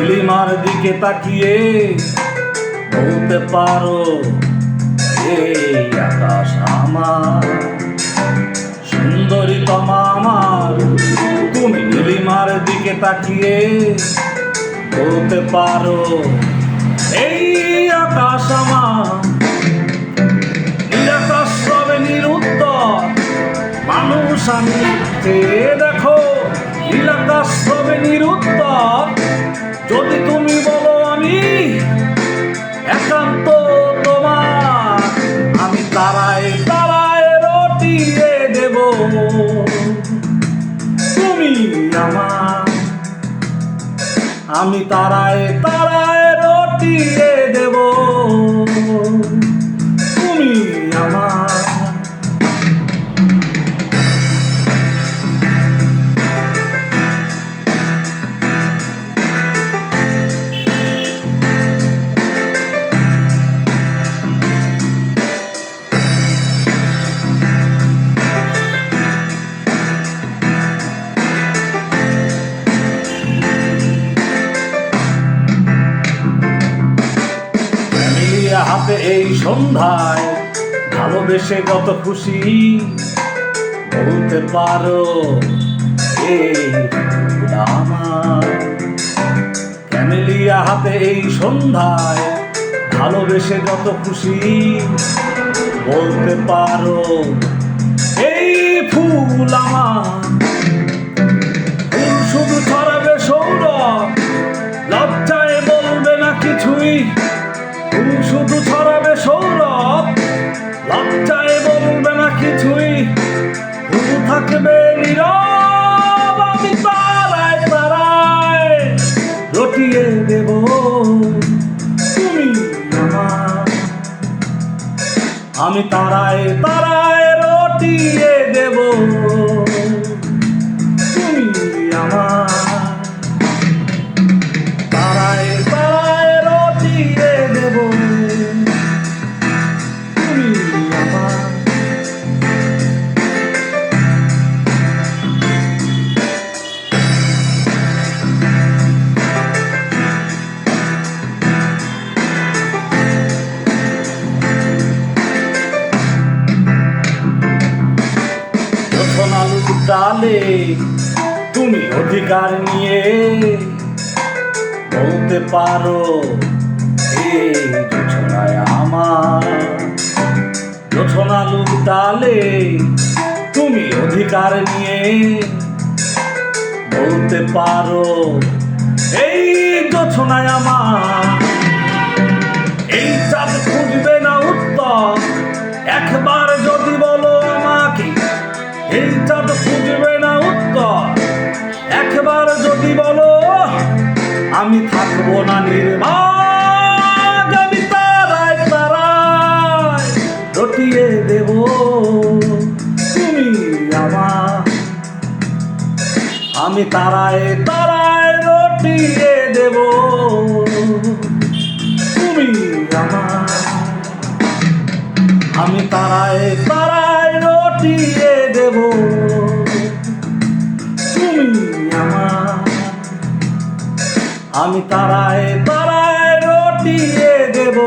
নীলিমার দিকে তাকিয়ে বলতে পারো এই আকাশ আমার, সুন্দরী তমা আমার। তুমি নীলিমার দিকে তাকিয়ে বলতে পারো এই আকাশ আমার। নিরাকাশ সবে নিরুত্তর মানুষ আমি, দেখো নীলাকাশ সবে নিরুত্তর। যদি তুমি বলো আমি একান্ত তোমার, আমি তারায় তারায় রটিয়ে দেব। তুমি আমার, আমি তারায় তারায় রটিয়ে দেব। তুমি আমার। হাতে এই সন্ধ্যায় ভালোবেসে কত খুশি, বলতে পারো এই আমার। ক্যামেলিয়া হাতে এই সন্ধ্যায় ভালোবেসে কত খুশি, বলতে পারো এই ফুল আমার। ফুল শুধু ছড়াবে সৌরভ, লজ্জায় বলবে না কিছুই। ফুল শুধু ছড়াবে সৌরভ, লজ্জায় বলবে না কিছুই। ফুল থাকবে নীরব, আমি তারায় তারায় রটিয়ে দেব। তুমি আমার, আমি তারায় তারায় রটিয়ে দেব। তুমি আমার, তারায় তারায় রটিয়ে দেব। তুমি আমার। আলুর ডালে তুমি অধিকার নিয়ে বলতে পারো এই জোছনায় আমার। আলুর ডালে তুমি অধিকার নিয়ে বলতে পারো এই জোছনায় আমার। এই চাঁদ খুঁজবে না উত্তর, একবার যদি বলো আমাকে। এই চাঁদ খুঁজবে না উত্তর, একবার যদি বলো। আমি থাকবো না নির্বাক, আমি তারায় তারায় রটিয়ে দেব। তুমি আমার, আমি তারায় তারায় রটিয়ে দেব। তুমি আমার, আমি তারায় তারায় রটিয়ে দেব। তুমি আমার, আমি তারায় তারায় রটিয়ে দেব।